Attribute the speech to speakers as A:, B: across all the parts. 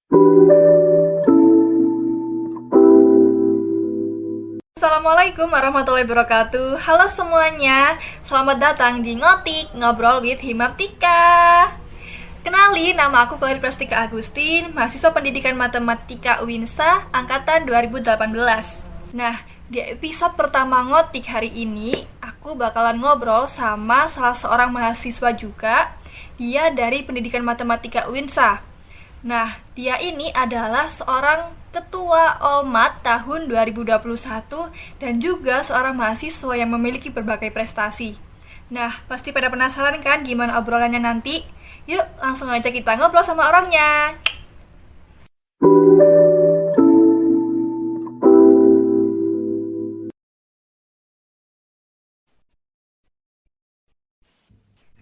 A: Assalamualaikum warahmatullahi wabarakatuh. Halo semuanya, selamat datang di Ngotik Ngobrol with Himaptika. Kenali, nama aku Kohir Prastika Agustin, mahasiswa pendidikan matematika UINSA angkatan 2018. Nah, di episode pertama Ngotik hari ini, aku bakalan ngobrol sama salah seorang mahasiswa juga. Dia dari pendidikan matematika UINSA. Nah, dia ini adalah seorang ketua Olmat tahun 2021 dan juga seorang mahasiswa yang memiliki berbagai prestasi. Nah, pasti pada penasaran kan gimana obrolannya nanti? Yuk, langsung aja kita ngobrol sama orangnya.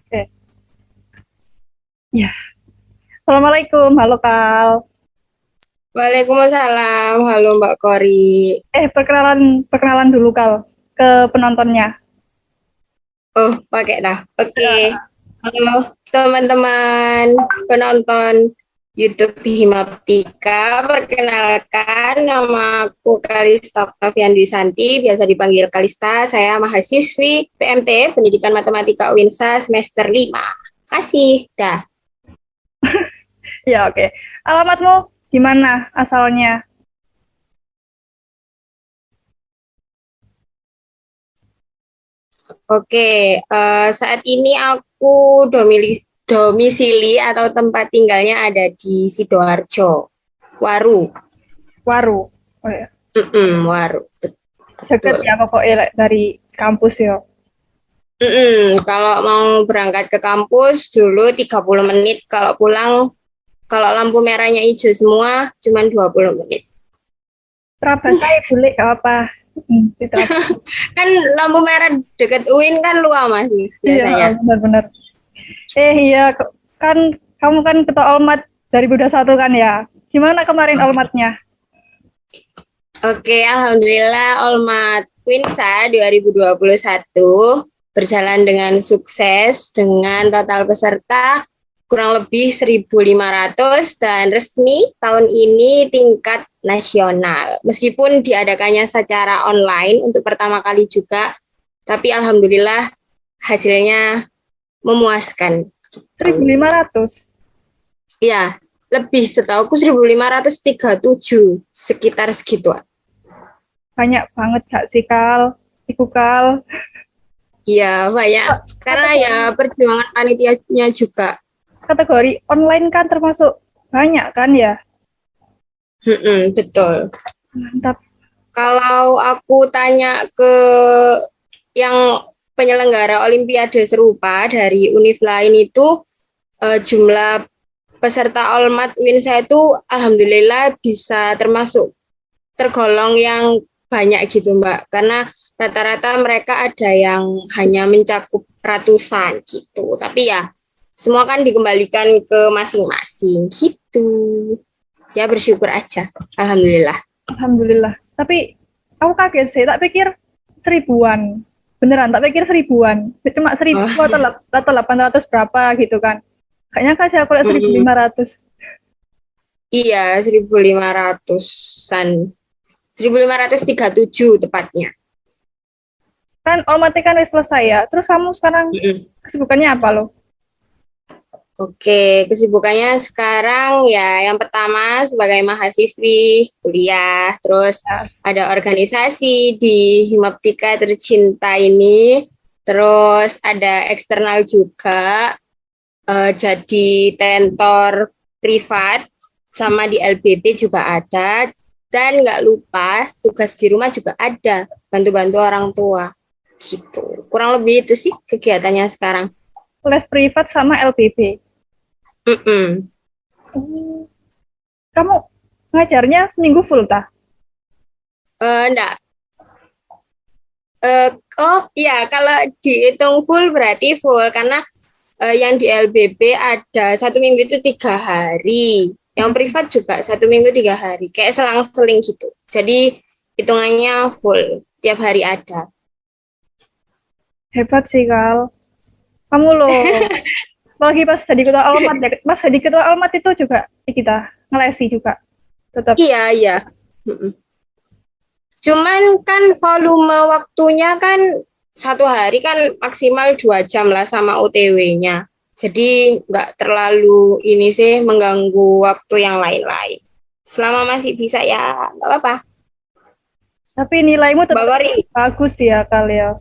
B: Oke. Ya. Assalamualaikum, halo Kal.
C: Waalaikumsalam, halo Mbak Kori.
B: Perkenalan dulu Kal ke penontonnya.
C: Oh, pakai dah. Oke.
B: Ya.
C: Halo teman-teman penonton YouTube Himaptika. Perkenalkan, nama aku Kalista Octavian Dwi Santi, biasa dipanggil Kalista. Saya mahasiswi PMT, Pendidikan Matematika UINSA semester 5. Kasih, dah.
B: Ya, oke. Alamatmu gimana asalnya?
C: Oke, saat ini aku domisili atau tempat tinggalnya ada di Sidoarjo, Waru.
B: Waru. Oh ya.
C: Waru,
B: Deket
C: betul.
B: ya pokoknya dari kampus ya.
C: Kalau mau berangkat ke kampus dulu 30 menit, kalau pulang, kalau lampu merahnya hijau semua, cuma 20 menit.
B: Terabas saya boleh gak apa? Di Terabas.
C: Kan lampu merah deket UIN kan luar masih biasanya.
B: Iya, benar-benar. Iya, kan kamu kan ketua Olmat dari 2021 kan ya. Gimana kemarin Olmatnya?
C: Oke, Alhamdulillah Olmat Winsa 2021 berjalan dengan sukses dengan total peserta kurang lebih 1.500 dan resmi tahun ini tingkat nasional. Meskipun diadakannya secara online untuk pertama kali juga, tapi Alhamdulillah hasilnya memuaskan.
B: 1.500.
C: Ya, lebih setauku 1.537 sekitar segitu.
B: Banyak banget gak sih Kal? Ibu Kal.
C: Iya, banyak. Karena ya perjuangan panitianya juga.
B: Kategori online kan termasuk banyak kan ya?
C: Betul.
B: Mantap.
C: Kalau aku tanya ke yang penyelenggara Olimpiade serupa dari univ lain itu, jumlah peserta Olmat Winsa itu alhamdulillah bisa tergolong yang banyak gitu Mbak. Karena rata-rata mereka ada yang hanya mencakup ratusan gitu. Tapi ya semua kan dikembalikan ke masing-masing gitu. Ya bersyukur aja. Alhamdulillah.
B: Alhamdulillah. Tapi aku kaget sih, tak pikir 1.000-an. Beneran, tak pikir 1.000-an. Cuma 1.000 atau 800 berapa gitu kan. Kayaknya kasih aku lihat 1.500.
C: Iya, 1.500-an. 1.537 tepatnya.
B: Kan Olmatnya kan udah selesai ya. Terus kamu sekarang kesibukannya apa lo?
C: Oke, kesibukannya sekarang ya yang pertama sebagai mahasiswi kuliah, terus ada organisasi di Himaptika tercinta ini, terus ada eksternal juga, jadi tentor privat, sama di LBB juga ada, dan nggak lupa tugas di rumah juga ada, bantu-bantu orang tua, gitu. Kurang lebih itu sih kegiatannya sekarang.
B: Les privat sama LPB. Kamu ngajarnya seminggu full tah?
C: Enggak. Oh iya, kalau dihitung full berarti full karena yang di LBB ada 1 minggu itu 3 hari, yang privat juga 1 minggu 3 hari, kayak selang-seling gitu. Jadi hitungannya full, tiap hari ada.
B: Hebat sih Kal. Kamu loh Apalagi pas jadi ketua Almat ya. Pas jadi ketua Almat itu juga kita ngelesi juga. Tetap.
C: Iya, iya. Mm-mm. Cuman kan volume waktunya kan satu hari kan maksimal 2 jam lah sama UTW-nya. Jadi nggak terlalu ini sih mengganggu waktu yang lain-lain. Selama masih bisa ya nggak apa-apa.
B: Tapi nilaimu
C: Mbak
B: tetap
C: Kori,
B: bagus ya kalian.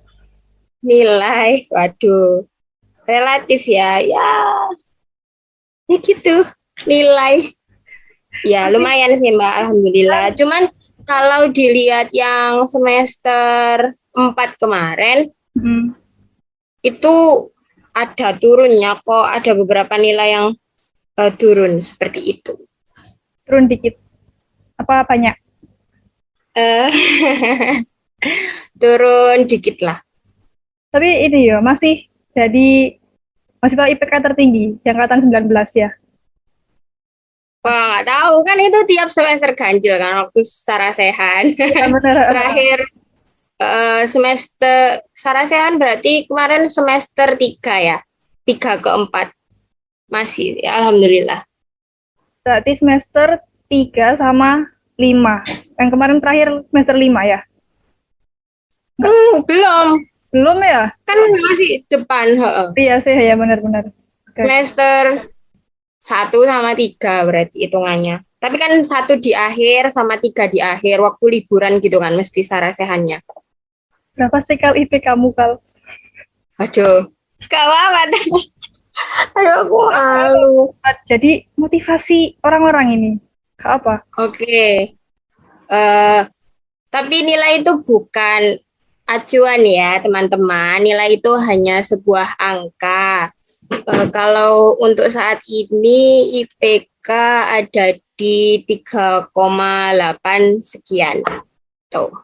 C: nilai, waduh, relatif ya, ya gitu, nilai. Ya lumayan sih Mbak, alhamdulillah. Cuman kalau dilihat yang semester 4 kemarin,
B: Hmm.
C: itu ada turunnya kok, ada beberapa nilai yang turun seperti itu.
B: Turun dikit. Apa banyak?
C: Eh, turun dikit lah.
B: Tapi ini ya masih jadi masih tahu IPK tertinggi di angkatan 19 ya.
C: Wah, nggak tahu kan itu tiap semester ganjil kan waktu Sarasehan.
B: Iya, benar.
C: Terakhir semester Sarasehan berarti kemarin semester 3 ya. 3 ke 4. Masih, ya, alhamdulillah.
B: Berarti semester 3 sama 5. Yang kemarin terakhir semester 5 ya?
C: Belum,
B: Belum ya?
C: kan masih depan. Heeh.
B: Iya sih, ya benar-benar. Oke.
C: Semester 1 sama 3 berarti hitungannya. Tapi kan 1 di akhir sama 3 di akhir, waktu liburan gitu kan, mesti Sarasehannya.
B: Berapa sih kal IPK kamu kal?
C: Aduh, gak apa-apa. Aduh, aku malu.
B: Jadi motivasi orang-orang ini. Kak apa?
C: Oke. Tapi nilai itu bukan acuan ya, teman-teman. Nilai itu hanya sebuah angka. Kalau untuk saat ini IPK ada di 3,8 sekian. Tuh.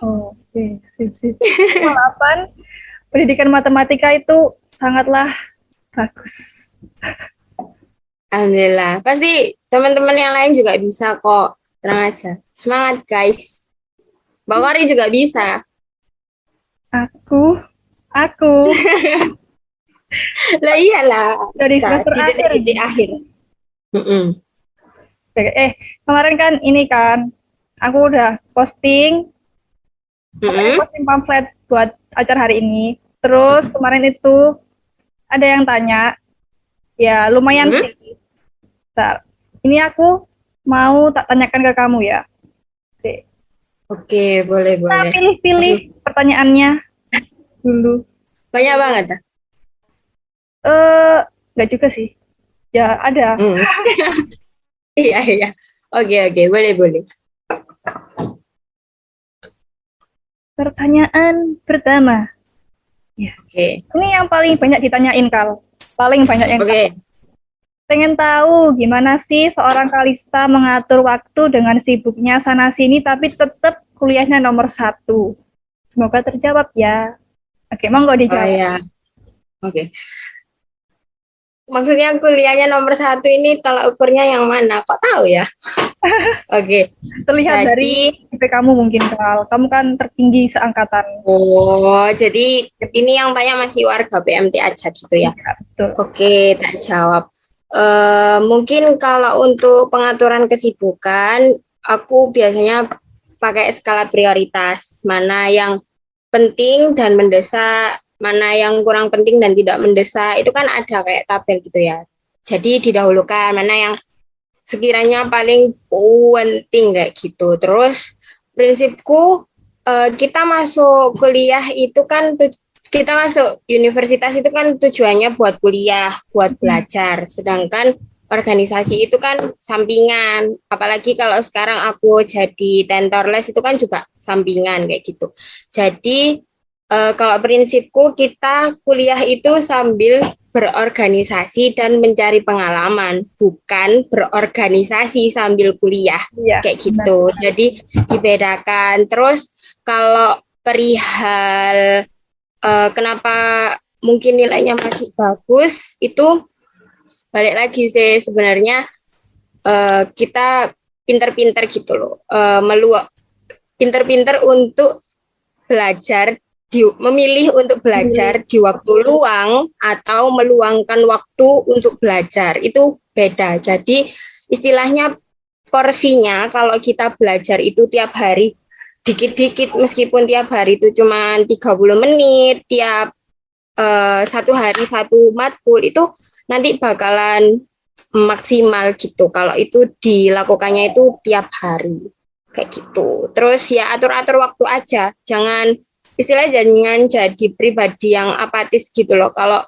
B: Oh, oke. Sip. 8. Pendidikan matematika itu sangatlah bagus.
C: Alhamdulillah. Pasti teman-teman yang lain juga bisa kok. Tenang aja. Semangat guys. Mbak Kori juga bisa.
B: Aku
C: Lah iyalah.
B: dari
C: Bisa.
B: semester
C: Di
B: akhir.
C: detik-detik akhir. Mm-mm.
B: Kemarin kan ini kan, aku udah posting
C: Mm-mm.
B: pamflet buat acara hari ini. Terus kemarin itu ada yang tanya, ya lumayan
C: Hmm?
B: sih. Bentar. Ini aku mau tak tanyakan ke kamu ya.
C: Oke, boleh.
B: Nah, pilih-pilih pertanyaannya dulu.
C: Banyak banget.
B: Nggak juga sih. Ya ada.
C: Mm. Iya. Oke, boleh.
B: Pertanyaan pertama.
C: Oke.
B: Ini yang paling banyak ditanyain, Kal. Paling banyak yang
C: Oke.
B: pengen tahu gimana sih seorang Kalista mengatur waktu dengan sibuknya sana-sini tapi tetap kuliahnya nomor 1. Semoga terjawab ya. Oke, monggo
C: Oh
B: dijawab.
C: ya. Oke. Maksudnya kuliahnya nomor 1 ini tolak ukurnya yang mana? Kok tahu ya? Oke.
B: Terlihat
C: Jadi,
B: dari IP kamu mungkin, Kal. Kamu kan tertinggi seangkatan.
C: jadi ini yang tanya masih warga PMT aja gitu ya.
B: Ya, betul.
C: Oke, tak jawab. Mungkin kalau untuk pengaturan kesibukan, aku biasanya pakai skala prioritas. Mana yang penting dan mendesak, mana yang kurang penting dan tidak mendesak. Itu kan ada kayak tabel gitu ya. Jadi didahulukan mana yang sekiranya paling penting kayak gitu. Terus prinsipku kita masuk kuliah itu kan kita masuk universitas itu kan tujuannya buat kuliah, buat belajar. Sedangkan organisasi itu kan sampingan. Apalagi kalau sekarang aku jadi tentor les itu kan juga sampingan kayak gitu. Jadi kalau prinsipku kita kuliah itu sambil berorganisasi dan mencari pengalaman, bukan berorganisasi sambil kuliah
B: Iya,
C: kayak gitu. Jadi dibedakan. Terus kalau perihal kenapa mungkin nilainya masih bagus, itu balik lagi sih sebenarnya kita pinter-pinter gitu loh, pinter-pinter untuk belajar memilih untuk belajar di waktu luang atau meluangkan waktu untuk belajar itu beda. Jadi istilahnya porsinya kalau kita belajar itu tiap hari dikit-dikit meskipun tiap hari itu cuma 30 menit tiap satu hari satu matkul itu nanti bakalan maksimal gitu. Kalau itu dilakukannya itu tiap hari kayak gitu. Terus ya atur-atur waktu aja. Jangan jadi pribadi yang apatis gitu loh. Kalau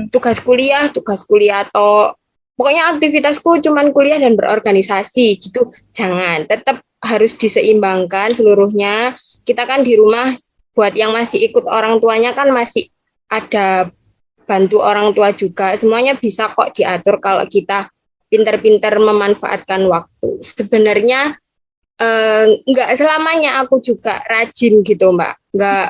C: tugas kuliah atau pokoknya aktivitasku cuman kuliah dan berorganisasi gitu. Jangan, tetap harus diseimbangkan seluruhnya. Kita kan di rumah buat yang masih ikut orang tuanya kan masih ada bantu orang tua juga. Semuanya bisa kok diatur kalau kita pintar-pintar memanfaatkan waktu. Sebenarnya enggak selamanya aku juga rajin gitu Mbak, enggak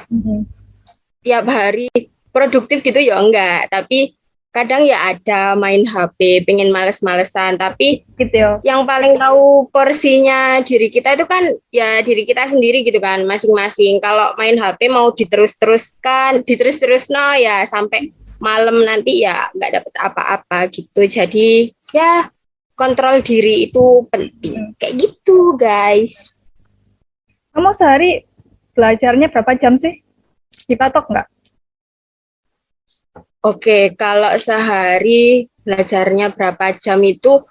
C: tiap hari produktif gitu ya enggak, tapi kadang ya ada main HP, pengen males-malesan, tapi
B: gitu ya.
C: yang paling tahu porsinya diri kita itu kan ya diri kita sendiri gitu kan, masing-masing. Kalau main HP mau diterus-terus no ya sampai malam nanti ya nggak dapet apa-apa gitu. Jadi ya kontrol diri itu penting. Kayak gitu, guys.
B: Kamu sehari belajarnya berapa jam sih? Dipatok nggak?
C: Oke, kalau sehari belajarnya berapa jam itu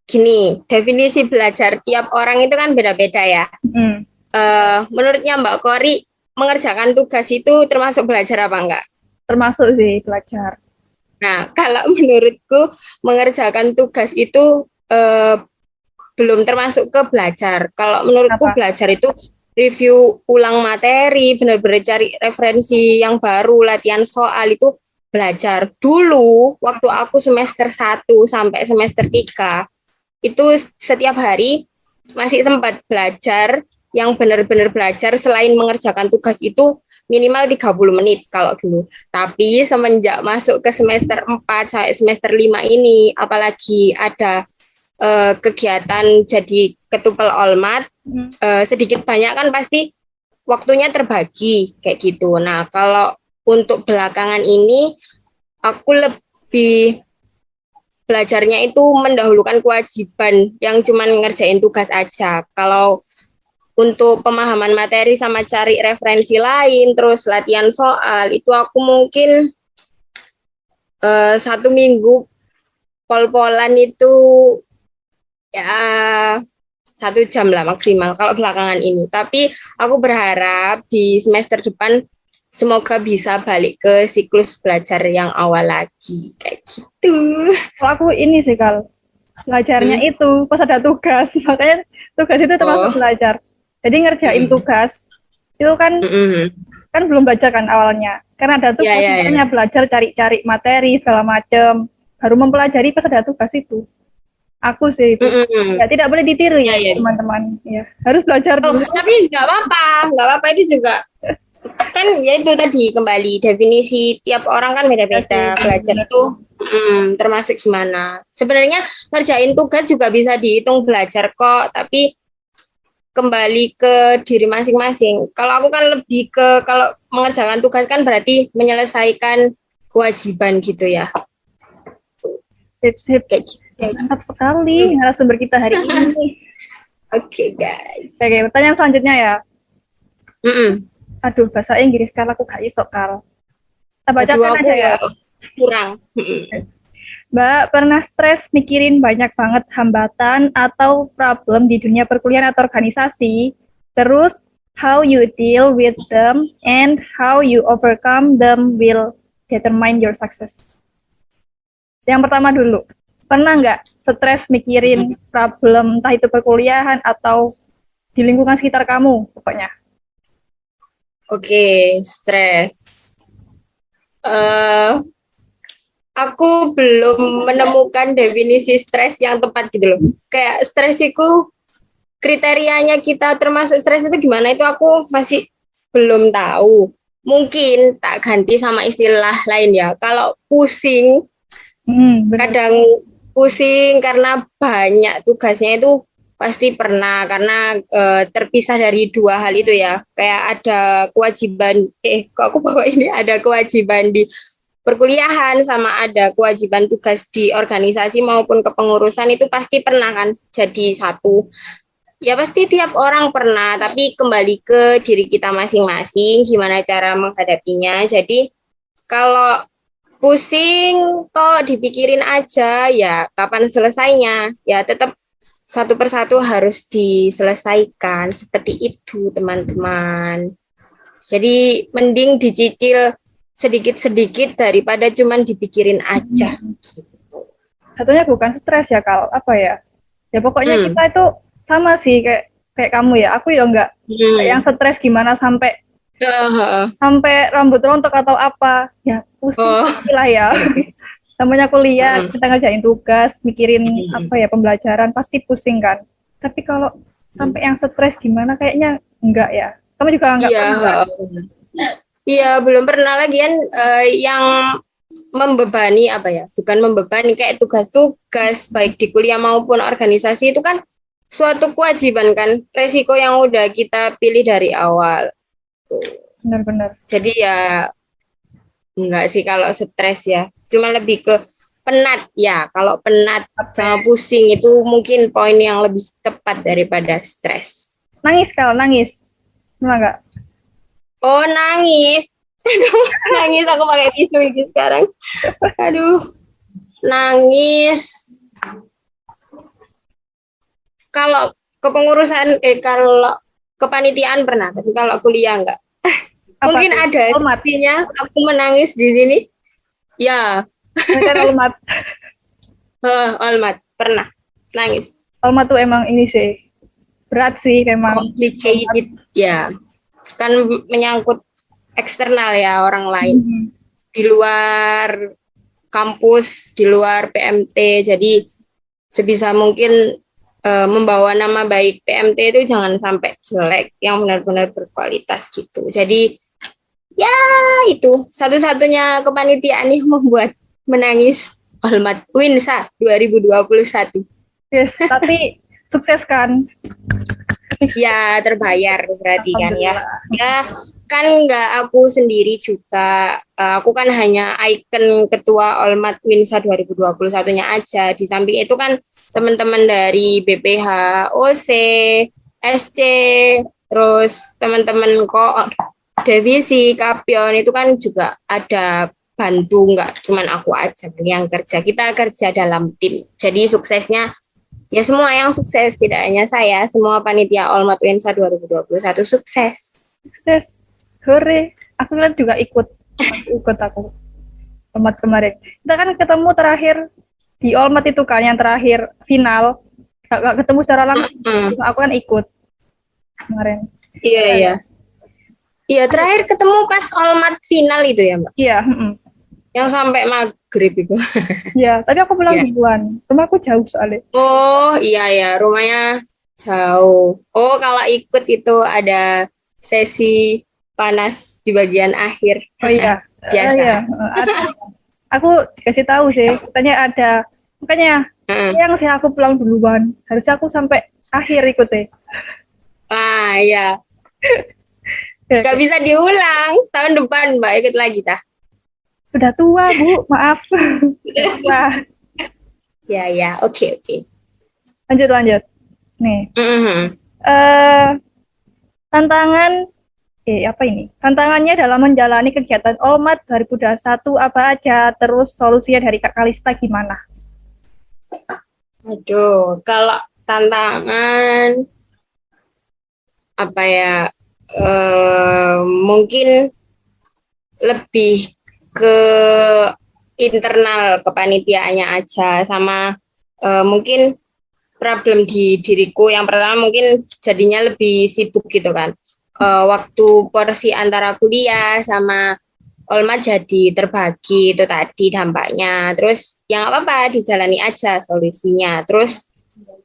C: gini, definisi belajar tiap orang itu kan beda-beda ya. Menurutnya Mbak Kori, mengerjakan tugas itu termasuk belajar apa enggak?
B: Termasuk sih belajar.
C: Nah, kalau menurutku mengerjakan tugas itu belum termasuk ke belajar. Kalau menurutku belajar itu review ulang materi, benar-benar cari referensi yang baru, latihan soal itu belajar. Dulu waktu aku semester 1 sampai semester 3 itu setiap hari masih sempat belajar, yang benar-benar belajar selain mengerjakan tugas itu minimal 30 menit kalau dulu. Tapi semenjak masuk ke semester 4 sampai semester 5 ini, apalagi ada kegiatan jadi ketupel Olmat, sedikit banyak kan pasti waktunya terbagi kayak gitu. Nah, kalau untuk belakangan ini, aku lebih belajarnya itu mendahulukan kewajiban yang cuma ngerjain tugas aja. Kalau untuk pemahaman materi sama cari referensi lain, terus latihan soal, itu aku mungkin 1 minggu pol-polan itu ya 1 jam lah maksimal kalau belakangan ini. Tapi aku berharap di semester depan semoga bisa balik ke siklus belajar yang awal lagi kayak gitu.
B: Kalau aku ini sih belajarnya itu pas ada tugas, makanya tugas itu termasuk belajar. Jadi ngerjain tugas itu kan kan belum belajar kan awalnya, karena ada tugas makanya belajar cari-cari materi segala macam, baru mempelajari pas ada tugas itu. Aku sih itu ya tidak boleh ditiru ya teman-teman, ya harus belajar dulu.
C: Tapi nggak apa-apa itu juga kan ya itu tadi kembali definisi tiap orang kan beda-beda. Belajar itu termasuk gimana. Sebenarnya ngerjain tugas juga bisa dihitung belajar kok, tapi kembali ke diri masing-masing. Kalau aku kan lebih ke kalau mengerjakan tugas kan berarti menyelesaikan kewajiban gitu ya.
B: Sip. Mantap sekali narasumber kita hari ini.
C: Oke, guys.
B: Oke, pertanyaan selanjutnya ya. Aduh, bahasa Inggris aku gak iso bacakan aja ya.
C: Kurang.
B: Mbak, pernah stres mikirin banyak banget hambatan atau problem di dunia perkuliahan atau organisasi, terus how you deal with them and how you overcome them will determine your success. Yang pertama dulu, pernah nggak stres mikirin problem, entah itu perkuliahan atau di lingkungan sekitar kamu, pokoknya?
C: Oke, stres. Aku belum menemukan definisi stres yang tepat gitu loh. Kayak stres itu kriterianya kita termasuk stres itu gimana itu aku masih belum tahu. Mungkin tak ganti sama istilah lain ya. Kalau pusing, kadang pusing karena banyak tugasnya itu pasti pernah karena terpisah dari dua hal itu ya. Kayak ada kewajiban, kok aku bawa ini, ada kewajiban di perkuliahan sama ada kewajiban tugas di organisasi maupun kepengurusan, itu pasti pernah kan jadi satu. Ya pasti tiap orang pernah, tapi kembali ke diri kita masing-masing, gimana cara menghadapinya. Jadi kalau pusing toh dipikirin aja, ya kapan selesainya? Ya tetap satu persatu harus diselesaikan. Seperti itu, teman-teman. Jadi mending dicicil sedikit-sedikit daripada cuman dipikirin aja.
B: Satunya bukan stres ya, Kal. Apa ya? Ya pokoknya kita itu sama sih kayak kamu ya. Aku ya enggak yang stres gimana sampai rambut rontok atau apa. Ya pusing lah ya. Namanya kuliah, kita ngerjain tugas, mikirin apa ya, pembelajaran, pasti pusing kan. Tapi kalau sampai yang stres gimana, kayaknya enggak ya. Kamu juga enggak pernah?
C: Iya, belum pernah lagi kan yang membebani apa ya, bukan membebani, kayak tugas-tugas baik di kuliah maupun organisasi itu kan suatu kewajiban kan, resiko yang udah kita pilih dari awal.
B: Benar-benar.
C: Jadi ya enggak sih kalau stres ya, cuma lebih ke penat ya. Kalau penat sama pusing itu mungkin poin yang lebih tepat daripada stres.
B: Nangis kalau nangis, enggak?
C: Oh nangis, nangis aku pakai tisu ini sekarang. Aduh, nangis. Kalau kepengurusan, kalau kepanitiaan pernah, tapi kalau kuliah enggak. Mungkin ada sepertinya aku menangis di sini. Ya.
B: Olmat.
C: Olmat pernah nangis.
B: Olmat tuh emang ini sih berat sih, emang
C: complicated ya. Kan menyangkut eksternal ya, orang lain di luar kampus, di luar PMT. Jadi sebisa mungkin membawa nama baik PMT itu jangan sampai jelek, yang benar-benar berkualitas gitu. Jadi ya itu satu-satunya kepanitiaan yang membuat menangis, Olmat Winsa 2021.
B: Yes, tapi sukses kan?
C: Ya terbayar berarti kan ya. Ya kan nggak aku sendiri juga, aku kan hanya ikon ketua Olmat Winsa 2021-nya aja. Di samping itu kan teman-teman dari BPH, OC, SC, terus teman-teman kok divisi, Kapion itu kan juga ada bantu, nggak cuman aku aja yang kerja. Kita kerja dalam tim. Jadi suksesnya ya semua yang sukses, tidak hanya saya, semua panitia Olmat Winsa 2021 sukses.
B: Sukses. Hore. Aku kan juga ikut aku. Olmat kemarin. Kita kan ketemu terakhir di Olmat itu kan, yang terakhir final. Gak ketemu secara langsung. Aku kan ikut kemarin.
C: Iya. Iya, terakhir ketemu pas Olmat final itu ya, Mbak?
B: Iya.
C: Yang sampai maghrib itu.
B: Iya, tadi aku pulang duluan. Rumahku jauh soalnya.
C: Oh, iya, rumahnya jauh. Oh, kalau ikut itu ada sesi panas di bagian akhir.
B: Oh iya.
C: Biasa.
B: Iya. Aku dikasih tahu sih, katanya ada. Makanya yang sih aku pulang duluan. Harusnya aku sampai akhir ikut deh.
C: Ah, iya. Gak bisa diulang. Tahun depan Mbak ikut lagi, tah?
B: Sudah tua, Bu. Maaf. Wah.
C: Ya. Oke.
B: Lanjut. Nih. Tantangan apa ini? Tantangannya dalam menjalani kegiatan Olmat 2021 apa aja? Terus solusinya dari Kak Kalista gimana?
C: Aduh, kalau tantangan apa ya? Mungkin lebih ke internal kepanitiaannya aja, sama mungkin problem di diriku. Yang pertama mungkin jadinya lebih sibuk gitu kan, waktu porsi antara kuliah sama Olmat jadi terbagi, itu tadi dampaknya. Terus yang apa-apa dijalani aja solusinya. Terus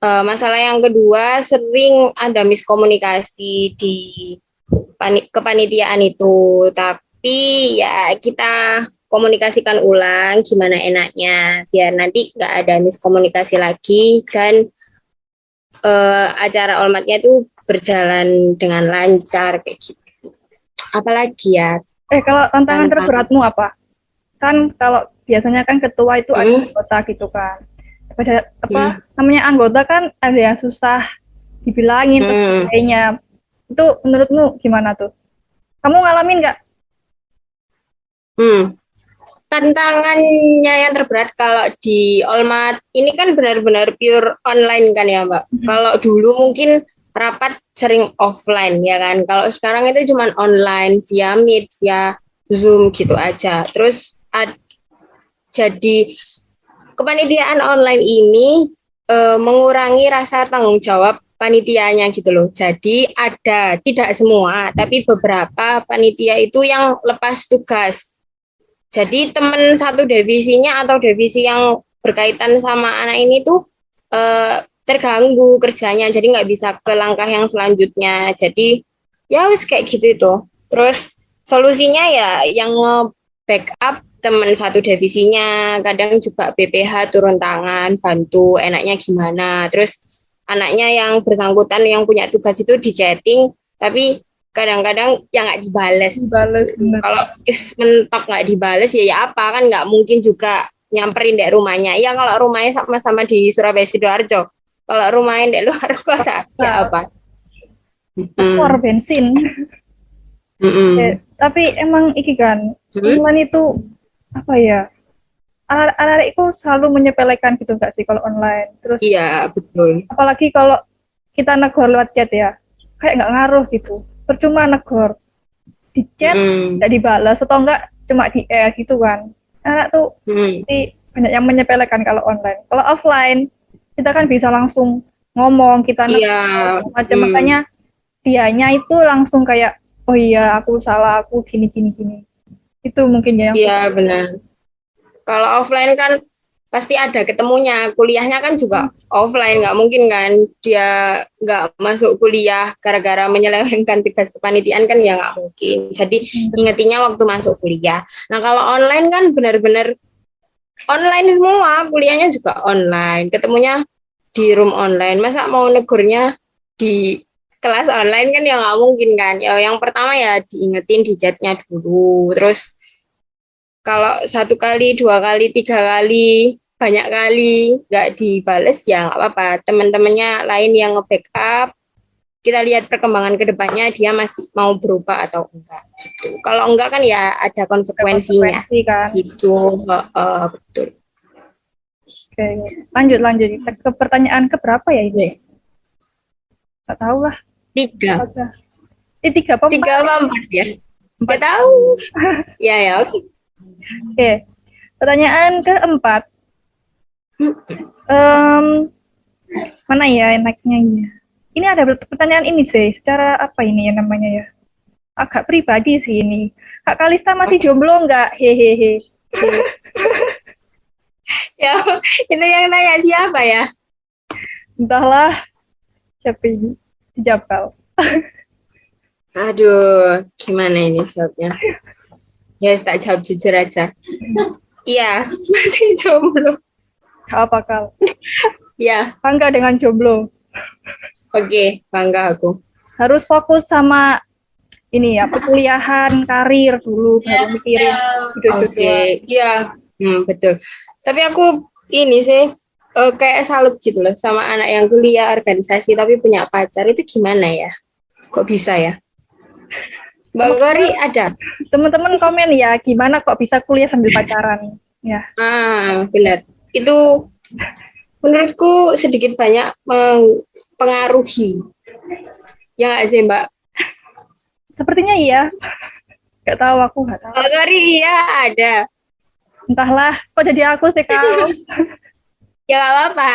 C: masalah yang kedua, sering ada miskomunikasi di kepanitiaan itu, tapi ya kita komunikasikan ulang gimana enaknya biar nanti nggak ada miskomunikasi lagi dan acara Olmatnya itu berjalan dengan lancar kayak gitu. Apalagi ya
B: Kalau tantangan
C: tantangan.
B: terberatmu apa? Kan kalau biasanya kan ketua itu ada anggota gitu kan. Pada apa namanya anggota kan ada yang susah dibilangin terus sebagainya. Itu menurutmu gimana tuh? Kamu ngalamin nggak?
C: Tantangannya yang terberat kalau di Olmat ini kan benar-benar pure online kan ya Mbak. Kalau dulu mungkin rapat sering offline ya kan. Kalau sekarang itu cuma online via Meet, via Zoom gitu aja. Terus jadi kepanitiaan online ini mengurangi rasa tanggung jawab panitianya gitu loh. Jadi ada, tidak semua, tapi beberapa panitia itu yang lepas tugas. Jadi teman satu divisinya atau divisi yang berkaitan sama anak ini tuh terganggu kerjanya, jadi nggak bisa ke langkah yang selanjutnya. Jadi ya wis kayak gitu tuh. Terus solusinya ya yang nge-backup teman satu divisinya, kadang juga BPH turun tangan, bantu enaknya gimana. Terus anaknya yang bersangkutan yang punya tugas itu di chatting, tapi kadang-kadang ya nggak dibales. Kalau mentok nggak dibales ya apa kan nggak mungkin juga nyamperin dek rumahnya. Ya kalau rumahnya sama-sama di Surabaya Sidoarjo, kalau rumahnya dek luar kota ya apa?
B: Keluar bensin. Tapi emang iki kan online itu apa ya? Anak-anak itu selalu menyepelekan gitu nggak sih kalau online? Terus
C: iya betul.
B: Apalagi kalau kita negor lewat chat ya, kayak nggak ngaruh gitu. Percuma negor di chat nggak dibalas atau enggak cuma di gitu kan. Anak tuh banyak yang menyepelekan kalau online. Kalau offline kita kan bisa langsung ngomong, kita macam makanya dianya itu langsung kayak oh iya aku salah, aku gini itu mungkin ya.
C: Iya benar. Kalau offline kan pasti ada ketemunya. Kuliahnya kan juga offline, nggak mungkin kan dia nggak masuk kuliah gara-gara menyelewengkan tugas kepanitiaan kan ya nggak mungkin. Jadi ingetinnya waktu masuk kuliah. Nah kalau online kan benar-benar online semua, kuliahnya juga online, ketemunya di room online. Masa mau negurnya di kelas online kan ya nggak mungkin kan. Ya yang pertama ya diingetin di chatnya dulu. Terus kalau 1 kali, 2 kali, 3 kali, banyak kali nggak dibales ya nggak apa-apa. Teman-temannya lain yang nge-backup, kita lihat perkembangan ke depannya dia masih mau berubah atau enggak gitu. Kalau enggak kan ya ada konsekuensinya.
B: Kan?
C: Gitu, betul.
B: Oke, lanjut ke pertanyaan keberapa ya ini? Nggak tahu lah.
C: 3.
B: 3 apa
C: 4 ya? Nggak tahu. Ya oke.
B: Oke, pertanyaan keempat. Mana ya enaknya ya? Ini ada pertanyaan ini sih, secara apa ini ya namanya ya? Agak pribadi sih ini. Kak Kalista masih jomblo nggak? Hehehe.
C: Ya, itu yang nanya siapa ya?
B: Entahlah, siapa ini? Japal.
C: Aduh, gimana ini jawabnya? Ya, tak jawab jujur aja. Iya, masih jomblo.
B: Apa Kal?
C: Ya.
B: Bangga dengan jomblo.
C: Oke, bangga aku.
B: Harus fokus sama ini ya, perkuliahan, karir dulu, baru mikirin hidup-hidup.
C: Oke, iya, betul. Tapi aku ini sih kayak salut gitu loh sama anak yang kuliah organisasi tapi punya pacar, itu gimana ya? Kok bisa ya? Mbak Gori ada?
B: Teman-teman komen ya, gimana kok bisa kuliah sambil pacaran? Ya.
C: Benar. Itu menurutku sedikit banyak mempengaruhi. Ya nggak sih Mbak?
B: Sepertinya iya. Nggak tahu, aku nggak tahu.
C: Mbak Gori iya ada.
B: Entahlah, kok jadi aku sih Kal?
C: Ya nggak apa-apa.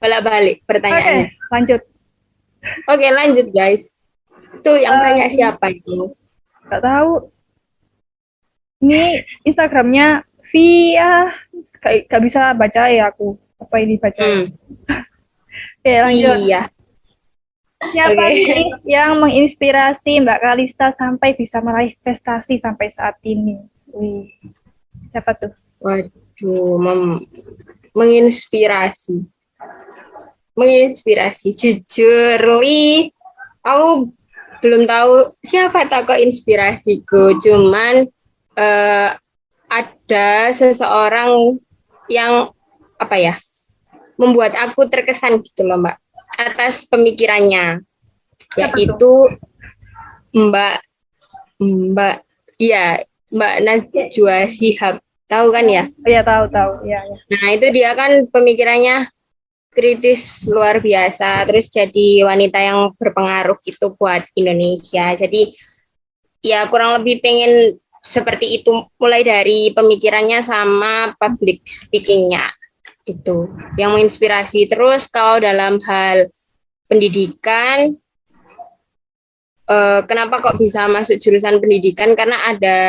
C: Bolak-balik pertanyaannya.
B: Oke, lanjut.
C: Oke, lanjut guys. Itu yang tanya siapa itu?
B: Nggak tahu. Ini Instagramnya via nggak bisa baca ya aku. Apa ini baca? Oke, lanjut.
C: Iya.
B: Siapa sih yang menginspirasi Mbak Kalista sampai bisa meraih prestasi sampai saat ini? Wih, siapa tuh?
C: Waduh, menginspirasi. menginspirasi. Jujur, Li, aku belum tahu siapa tokoh inspirasiku. Cuman ada seseorang yang apa ya, membuat aku terkesan gitu loh Mbak, atas pemikirannya,
B: Siapa
C: yaitu Mbak Mbak iya Mbak Najwa Shihab, tahu kan ya?
B: Iya, tahu. Iya, iya.
C: Nah itu dia kan pemikirannya kritis luar biasa, terus jadi wanita yang berpengaruh gitu buat Indonesia. Jadi ya kurang lebih pengen seperti itu, mulai dari pemikirannya sama public speakingnya, itu yang menginspirasi. Terus kalau dalam hal pendidikan, kenapa kok bisa masuk jurusan pendidikan? Karena ada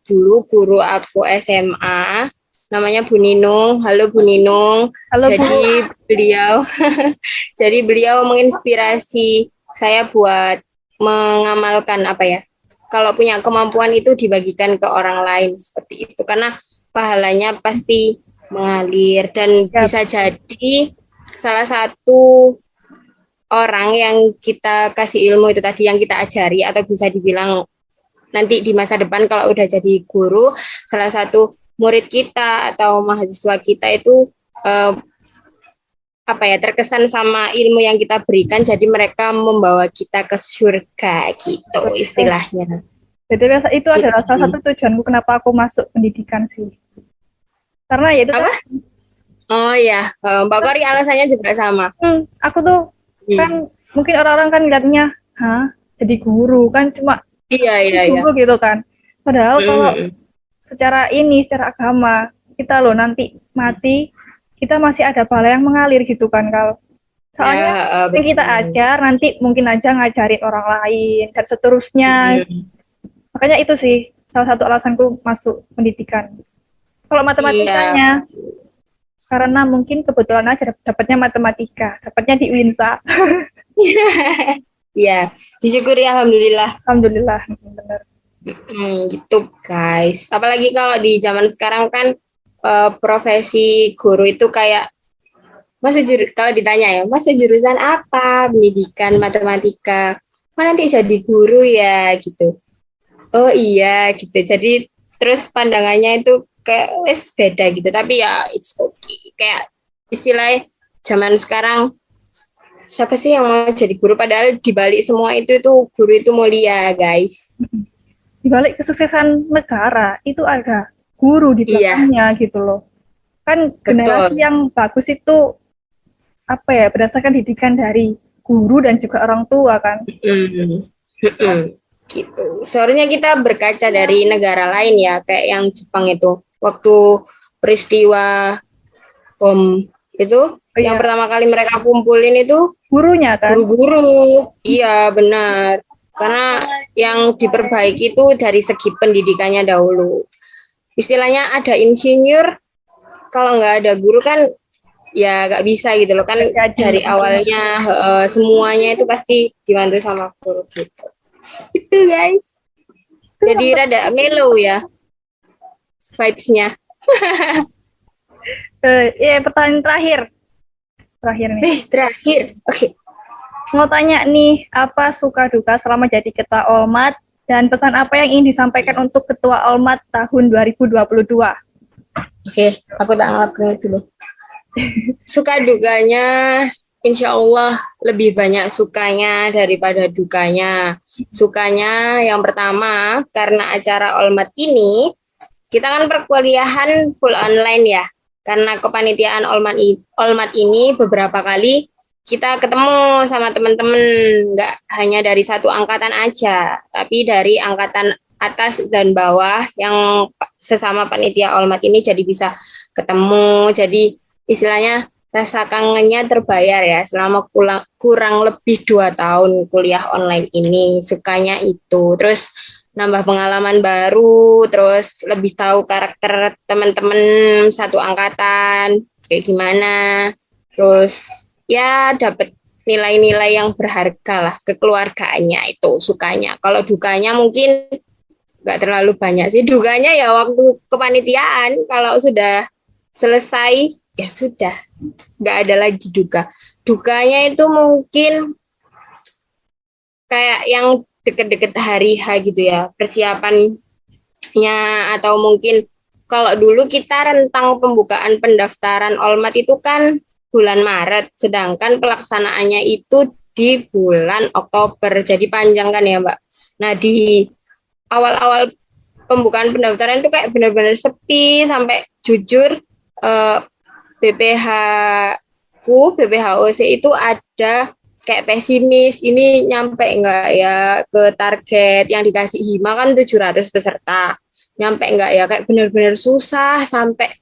C: dulu guru aku SMA, namanya Bu Ninung. Halo Bu Ninung.
B: Halo, Bu.
C: Jadi beliau menginspirasi saya buat mengamalkan apa ya? Kalau punya kemampuan itu dibagikan ke orang lain seperti itu. Karena pahalanya pasti mengalir dan bisa jadi salah satu orang yang kita kasih ilmu itu tadi, yang kita ajari, atau bisa dibilang nanti di masa depan kalau udah jadi guru, salah satu murid kita atau mahasiswa kita itu apa ya, terkesan sama ilmu yang kita berikan, jadi mereka membawa kita ke surga gitu istilahnya.
B: Jadi biasa itu adalah salah satu tujuanku kenapa aku masuk pendidikan sih. Karena ya itu
C: apa? Oh ya, Mbak Kori alasannya juga sama.
B: Aku tuh kan mungkin orang-orang kan lihatnya, jadi guru kan cuma guru gitu kan. Padahal kalau secara agama kita loh nanti mati, kita masih ada pahala yang mengalir gitu kan kalau soalnya yang kita ajar nanti mungkin aja ngajarin orang lain dan seterusnya. Makanya itu sih salah satu alasanku masuk pendidikan. Kalau matematikanya karena mungkin kebetulan aja dapatnya matematika, dapatnya di UINSA. Iya,
C: disyukuri alhamdulillah.
B: Alhamdulillah, benar.
C: Gitu guys. Apalagi kalau di zaman sekarang kan profesi guru itu kayak kalau ditanya ya, masuk jurusan apa? Pendidikan matematika. Nanti jadi guru ya gitu. Oh iya gitu. Jadi terus pandangannya itu kayak wes beda gitu, tapi ya it's okay. Kayak istilah zaman sekarang, siapa sih yang mau jadi guru, padahal dibalik semua itu guru itu mulia guys.
B: Dibalik kesuksesan negara itu ada guru di belakangnya gitu loh. Kan generasi yang bagus itu apa ya, berdasarkan didikan dari guru dan juga orang tua kan.
C: Gitu. Seharusnya kita berkaca dari negara lain ya, kayak yang Jepang itu. Waktu peristiwa bom itu, yang pertama kali mereka kumpulin itu
B: gurunya kan?
C: Guru-guru, iya benar. Karena yang diperbaiki itu dari segi pendidikannya dahulu. Istilahnya ada insinyur, kalau nggak ada guru kan ya nggak bisa gitu loh kan. Dari awalnya semuanya itu pasti dibantu sama guru gitu. Itu guys. Jadi rada mellow ya vibes-nya.
B: Pertanyaan terakhir nih.
C: Terakhir. Oke.
B: Mau tanya nih, apa suka duka selama jadi ketua Olmat dan pesan apa yang ingin disampaikan untuk ketua Olmat tahun 2022?
C: Oke, aku tak angkat dulu. Suka dukanya, insya Allah lebih banyak sukanya daripada dukanya. Sukanya yang pertama, karena acara Olmat ini kita kan perkuliahan full online ya, karena kepanitiaan Olmat ini beberapa kali kita ketemu sama teman-teman, nggak hanya dari satu angkatan aja, tapi dari angkatan atas dan bawah yang sesama panitia Olmat ini jadi bisa ketemu. Jadi istilahnya rasa kangennya terbayar ya selama kurang lebih 2 tahun kuliah online ini. Sukanya itu. Terus nambah pengalaman baru, terus lebih tahu karakter teman-teman satu angkatan kayak gimana, terus ya dapat nilai-nilai yang berharga lah, kekeluargaannya itu sukanya. Kalau dukanya mungkin nggak terlalu banyak sih. Dukanya ya waktu kepanitiaan, kalau sudah selesai ya sudah, nggak ada lagi duka. Dukanya itu mungkin kayak yang deket-deket hari H gitu ya, persiapannya, atau mungkin kalau dulu kita rentang pembukaan pendaftaran Olmat itu kan bulan Maret, sedangkan pelaksanaannya itu di bulan Oktober, jadi panjang kan ya Mbak. Nah di awal-awal pembukaan pendaftaran itu kayak benar-benar sepi, sampai jujur BPH BPHOC itu ada kayak pesimis, ini nyampe enggak ya ke target yang dikasih Hima kan 700 peserta, nyampe enggak ya, kayak benar-benar susah, sampai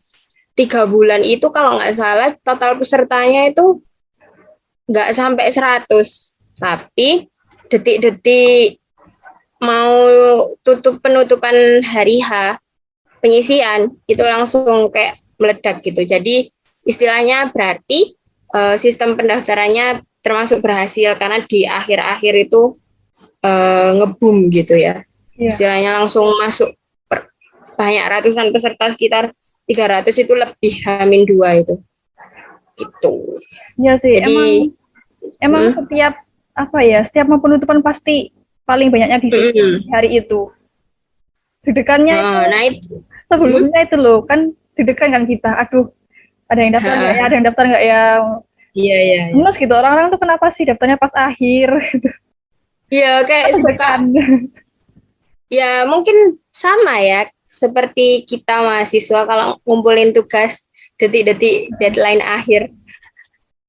C: 3 bulan itu kalau nggak salah total pesertanya itu nggak sampai 100, tapi detik-detik mau penutupan hari H, penyisian itu langsung kayak meledak gitu. Jadi istilahnya berarti sistem pendaftarannya termasuk berhasil, karena di akhir-akhir itu ngebum gitu ya. Istilahnya langsung masuk banyak ratusan peserta, sekitar 300 itu lebih H-2 itu. Gitu.
B: Iya sih,
C: Jadi,
B: emang setiap mau penutupan pasti paling banyaknya di hari itu. Deg-degannya itu,
C: nah itu
B: sebelumnya itu loh, kan deg-degan kan kita, aduh, ada yang daftar nggak ya, ada yang daftar nggak ya,
C: iya.
B: gemes gitu, orang-orang tuh kenapa sih daftarnya pas akhir, gitu.
C: Iya, kayak suka,
B: Deg-degan.
C: ya mungkin sama ya, seperti kita mahasiswa kalau ngumpulin tugas detik-detik deadline akhir.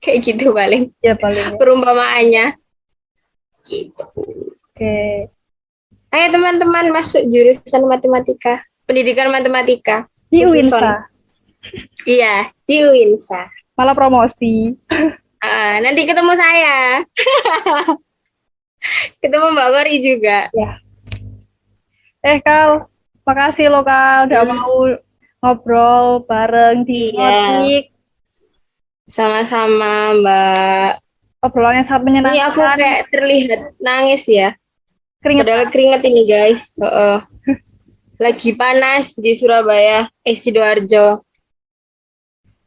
C: Kayak gitu paling
B: Ya paling.
C: perumpamaannya. Gitu.
B: Oke.
C: Ayo teman-teman masuk jurusan matematika, pendidikan matematika.
B: Di
C: Khusus
B: UINSA,
C: Iya, di UINSA.
B: malah promosi.
C: Nanti ketemu saya. Ketemu Mbak Kori juga.
B: Ya. Kal, makasih lo Kal, udah mau ngobrol bareng di
C: Iya.
B: Ngotik.
C: Sama-sama Mbak.
B: Obrolannya sangat menyenangkan.
C: Ini aku kayak terlihat nangis ya.
B: Keringet.
C: Padahal keringet ini guys. Lagi panas di Surabaya, Sidoarjo.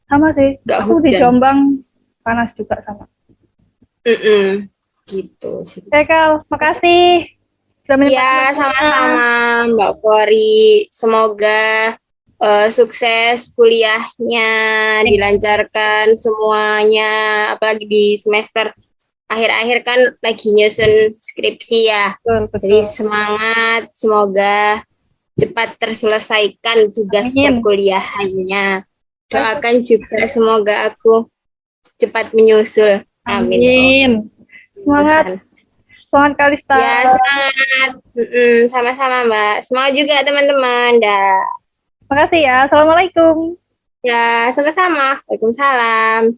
B: Sama sih.
C: Gak
B: Aku di
C: hujan.
B: Jombang panas juga sama.
C: Gitu.
B: Kal, makasih. Sudah
C: Iya,
B: menyempatkan
C: sama-sama Mbak Kori. Semoga sukses kuliahnya, dilancarkan semuanya, apalagi di semester akhir-akhir kan lagi nyusun skripsi ya.
B: Betul.
C: Jadi semangat, semoga cepat terselesaikan tugas
B: Amin.
C: perkuliahannya. Doakan juga semoga aku cepat menyusul. Amin.
B: Semangat. Semangat Kalista.
C: Ya, semangat. Sama-sama Mbak. Semangat juga teman-teman. Dah.
B: Makasih ya. Assalamualaikum.
C: Ya, sama-sama. Waalaikumsalam.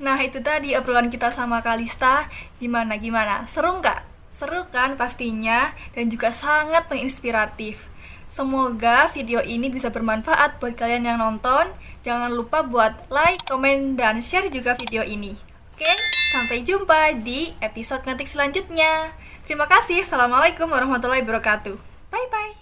A: Nah, itu tadi obrolan kita sama Kalista. Gimana? Seru nggak? Seru kan pastinya, dan juga sangat menginspiratif. Semoga video ini bisa bermanfaat buat kalian yang nonton. Jangan lupa buat like, komen, dan share juga video ini. Oke, sampai jumpa di episode ngetik selanjutnya. Terima kasih. Assalamualaikum warahmatullahi wabarakatuh. Bye-bye.